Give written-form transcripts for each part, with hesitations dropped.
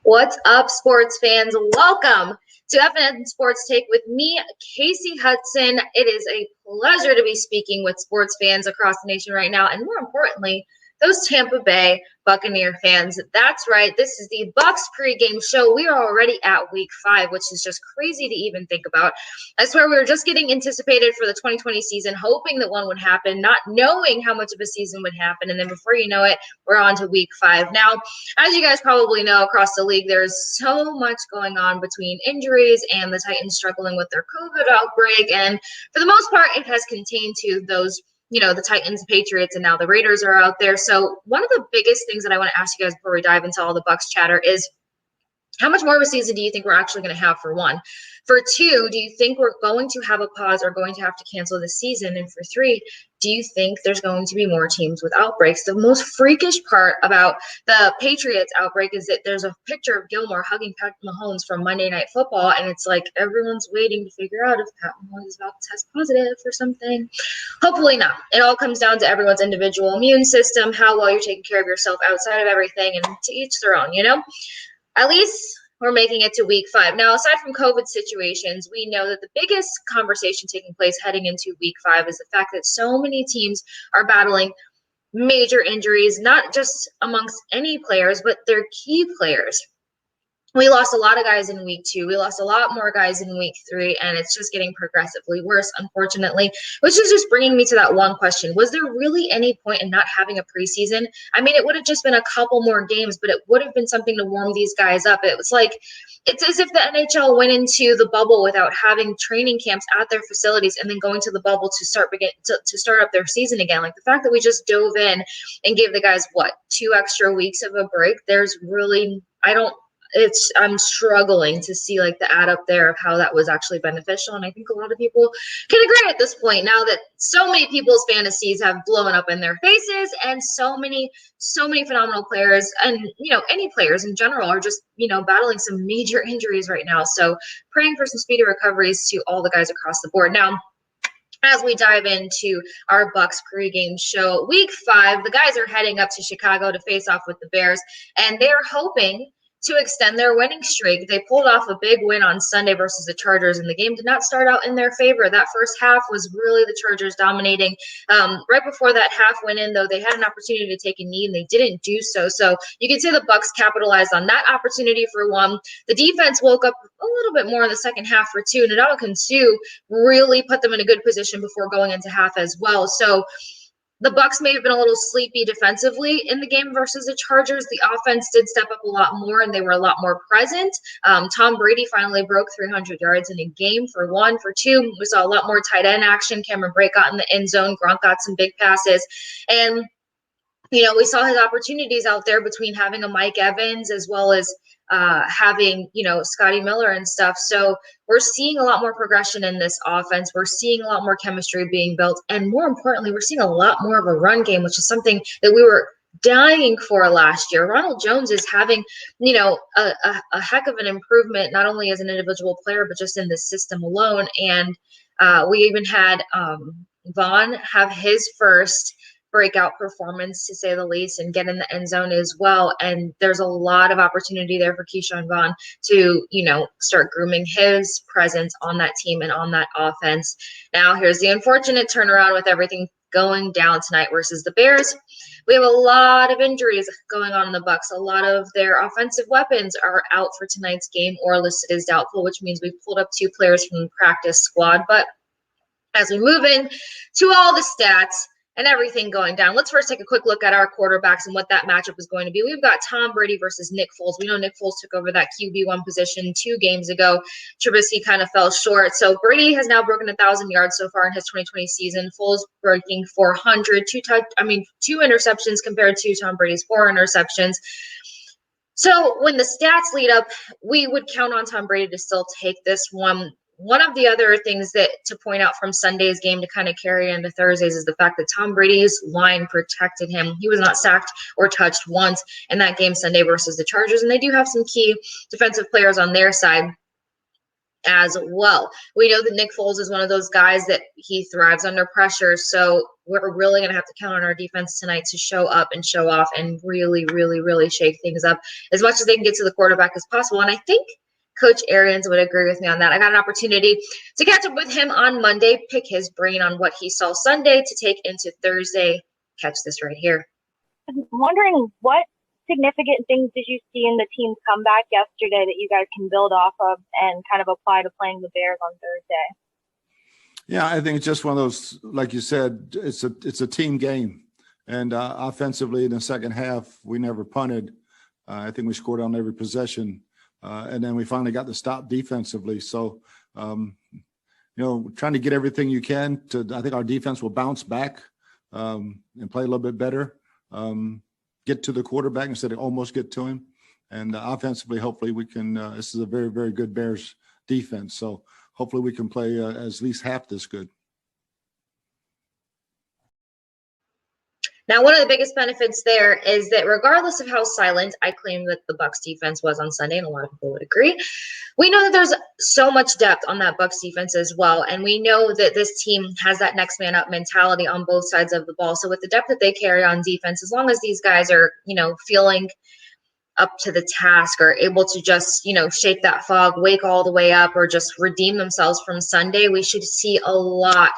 What's up, sports fans? Welcome to FNN Sports Take with me, Kasey Hudson. It is a pleasure to be speaking with sports fans across the nation right now, and more importantly, those Tampa Bay Buccaneer fans. That's right. This is the Bucs pregame show. We are already at week 5, which is just crazy to even think about. I swear we were just getting anticipated for the 2020 season, hoping that one would happen, not knowing how much of a season would happen. And then before you know it, we're on to week 5. Now, as you guys probably know, across the league, there's so much going on between injuries and the Titans struggling with their COVID outbreak. And for the most part, it has contained to those the Titans, Patriots, and now the Raiders are out there. So one of the biggest things that I want to ask you guys before we dive into all the Bucs chatter is, how much more of a season do you think we're actually going to have, for one? For two, do you think we're going to have a pause or going to have to cancel the season? And for three, do you think there's going to be more teams with outbreaks? The most freakish part about the Patriots outbreak is that there's a picture of Gilmore hugging Patrick Mahomes from Monday Night Football, and it's like everyone's waiting to figure out if Pat Mahomes is about to test positive or something. Hopefully not. It all comes down to everyone's individual immune system, how well you're taking care of yourself outside of everything, and to each their own, At least we're making it to week 5. Now, aside from COVID situations, we know that the biggest conversation taking place heading into week 5 is the fact that so many teams are battling major injuries, not just amongst any players, but their key players. We lost a lot of guys in week 2. We lost a lot more guys in week 3, and it's just getting progressively worse, unfortunately, which is just bringing me to that one question. Was there really any point in not having a preseason? I mean, it would have just been a couple more games, but it would have been something to warm these guys up. It was like, it's as if the NHL went into the bubble without having training camps at their facilities and then going to the bubble to start up their season again. Like, the fact that we just dove in and gave the guys, 2 extra weeks of a break, there's really, I'm struggling to see like the add up there of how that was actually beneficial. And I think a lot of people can agree at this point, now that so many people's fantasies have blown up in their faces, and so many phenomenal players, and any players in general, are just battling some major injuries right now. So praying for some speedy recoveries to all the guys across the board. Now, as we dive into our Bucs pregame show, week 5, the guys are heading up to Chicago to face off with the Bears, and they're hoping to extend their winning streak. They pulled off a big win on Sunday versus the Chargers, and the game did not start out in their favor. That first half was really the Chargers dominating. Right before that half went in, though, they had an opportunity to take a knee, and they didn't do so. So you can say the Bucs capitalized on that opportunity for one. The defense woke up a little bit more in the second half for 2, and Ndamukong Suh really put them in a good position before going into half as well. So the Bucs may have been a little sleepy defensively in the game versus the Chargers. The offense did step up a lot more, and they were a lot more present. Tom Brady finally broke 300 yards in a game, for 1. For 2, we saw a lot more tight end action. Cameron Brate got in the end zone. Gronk got some big passes. And we saw his opportunities out there between having a Mike Evans as well as having, Scotty Miller and stuff. So we're seeing a lot more progression in this offense. We're seeing a lot more chemistry being built. And more importantly, we're seeing a lot more of a run game, which is something that we were dying for last year. Ronald Jones is having, a heck of an improvement, not only as an individual player, but just in the system alone. And we even had Vaughn have his first breakout performance, to say the least, and get in the end zone as well. And there's a lot of opportunity there for Keyshawn Vaughn to, start grooming his presence on that team and on that offense. Now, here's the unfortunate turnaround with everything going down tonight versus the Bears. We have a lot of injuries going on in the Bucs. A lot of their offensive weapons are out for tonight's game or listed as doubtful, which means we've pulled up 2 players from the practice squad. But as we move in to all the stats and everything going down, let's first take a quick look at our quarterbacks and what that matchup is going to be. We've got Tom Brady versus Nick Foles. We know Nick Foles took over that QB1 position 2 games ago. Trubisky kind of fell short. So Brady has now broken 1,000 yards so far in his 2020 season. Foles breaking 400, 2 interceptions compared to Tom Brady's 4 interceptions. So when the stats lead up, we would count on Tom Brady to still take this one. One of the other things that to point out from Sunday's game to kind of carry into Thursday's is the fact that Tom Brady's line protected him. He was not sacked or touched once in that game Sunday versus the Chargers, and they do have some key defensive players on their side. as well. We know that Nick Foles is one of those guys that he thrives under pressure. So we're really going to have to count on our defense tonight to show up and show off and really, really, really shake things up as much as they can get to the quarterback as possible. And I think Coach Arians would agree with me on that. I got an opportunity to catch up with him on Monday, pick his brain on what he saw Sunday to take into Thursday. Catch this right here. I'm wondering, what significant things did you see in the team's comeback yesterday that you guys can build off of and kind of apply to playing the Bears on Thursday? Yeah, I think it's just one of those, like you said, it's a team game. And offensively in the second half, we never punted. I think we scored on every possession. And then we finally got the stop defensively. So, trying to get everything you can I think our defense will bounce back and play a little bit better. Get to the quarterback instead of almost get to him. And offensively, hopefully we can this is a very, very good Bears defense. So hopefully we can play at least half this good. Now, one of the biggest benefits there is that regardless of how silent I claim that the Bucs defense was on Sunday, and a lot of people would agree, we know that there's so much depth on that Bucs defense as well. And we know that this team has that next man up mentality on both sides of the ball. So with the depth that they carry on defense, as long as these guys are, feeling up to the task or able to just, shake that fog, wake all the way up, or just redeem themselves from Sunday, we should see a lot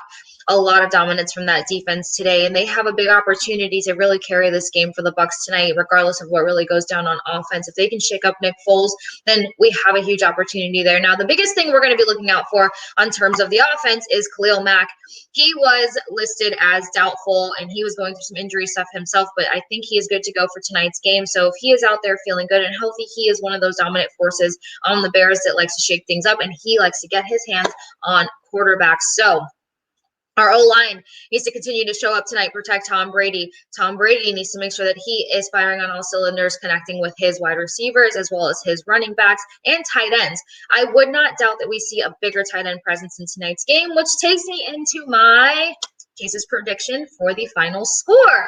of dominance from that defense today. And they have a big opportunity to really carry this game for the Bucs tonight, regardless of what really goes down on offense. If they can shake up Nick Foles, then we have a huge opportunity there. Now, the biggest thing we're going to be looking out for on terms of the offense is Khalil Mack. He was listed as doubtful, and he was going through some injury stuff himself, but I think he is good to go for tonight's game. So if he is out there feeling good and healthy, he is one of those dominant forces on the Bears that likes to shake things up, and he likes to get his hands on quarterbacks. So our O-line needs to continue to show up tonight, protect Tom Brady. Tom Brady needs to make sure that he is firing on all cylinders, connecting with his wide receivers as well as his running backs and tight ends. I would not doubt that we see a bigger tight end presence in tonight's game, which takes me into my Case's prediction for the final score.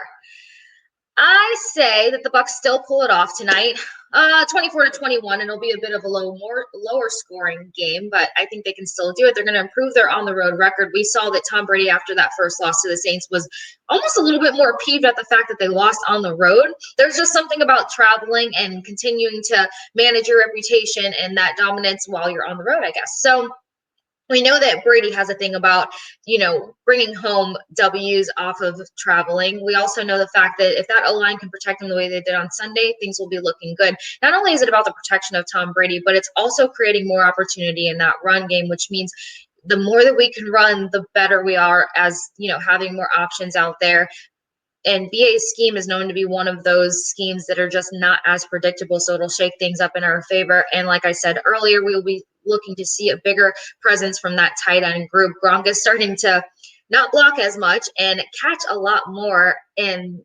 I say that the Bucs still pull it off tonight, 24-21. It'll be a bit of a lower scoring game, but I think they can still do it. They're going to improve their on-the-road record. We saw that Tom Brady, after that first loss to the Saints, was almost a little bit more peeved at the fact that they lost on the road. There's just something about traveling and continuing to manage your reputation and that dominance while you're on the road, I guess. So we know that Brady has a thing about, bringing home W's off of traveling. We also know the fact that if that O-line can protect them the way they did on Sunday, things will be looking good. Not only is it about the protection of Tom Brady, but it's also creating more opportunity in that run game, which means the more that we can run, the better we are as, having more options out there. And BA's scheme is known to be one of those schemes that are just not as predictable, so it'll shake things up in our favor. And like I said earlier, we will be looking to see a bigger presence from that tight end group. Gronk is starting to not block as much and catch a lot more. And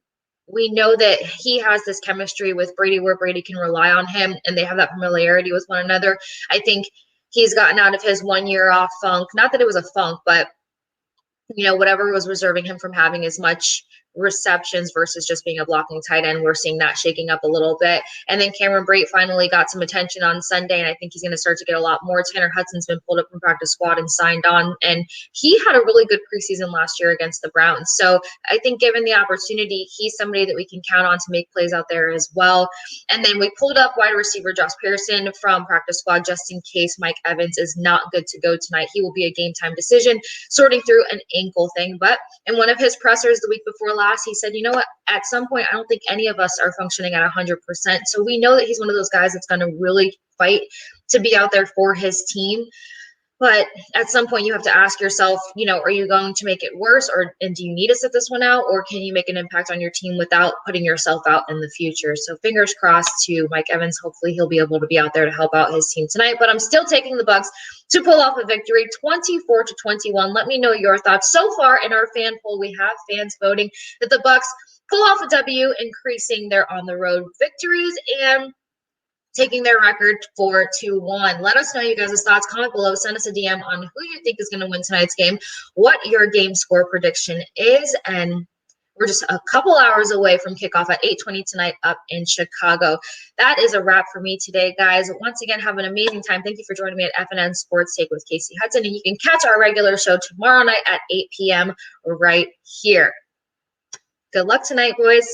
we know that he has this chemistry with Brady where Brady can rely on him, and they have that familiarity with one another. I think he's gotten out of his 1 year off funk. Not that it was a funk, but whatever was reserving him from having as much receptions versus just being a blocking tight end, we're seeing that shaking up a little bit. And then Cameron Brate finally got some attention on Sunday, and I think he's going to start to get a lot more. Tanner Hudson's been pulled up from practice squad and signed on, and he had a really good preseason last year against the Browns. So I think given the opportunity, he's somebody that we can count on to make plays out there as well. And then we pulled up wide receiver Josh Pearson from practice squad just in case Mike Evans is not good to go tonight. He will be a game time decision, sorting through an ankle thing. But in one of his pressers the week before last, he said, what, at some point, I don't think any of us are functioning at 100%. So we know that he's one of those guys that's going to really fight to be out there for his team. But at some point, you have to ask yourself, are you going to make it worse, and do you need to sit this one out, or can you make an impact on your team without putting yourself out in the future? So fingers crossed to Mike Evans. Hopefully he'll be able to be out there to help out his team tonight. But I'm still taking the Bucs to pull off a victory, 24-21. Let me know your thoughts. So far in our fan poll, we have fans voting that the Bucs pull off a W, increasing their on-the-road victories and taking their record 4-1. Let us know you guys' thoughts. Comment below. Send us a DM on who you think is going to win tonight's game, what your game score prediction is, and We're just a couple hours away from kickoff at 8:20 tonight up in Chicago. That is a wrap for me today, guys. Once again, have an amazing time. Thank you for joining me at FNN Sports Take with Kasey Hudson. And you can catch our regular show tomorrow night at 8 p.m. right here. Good luck tonight, boys.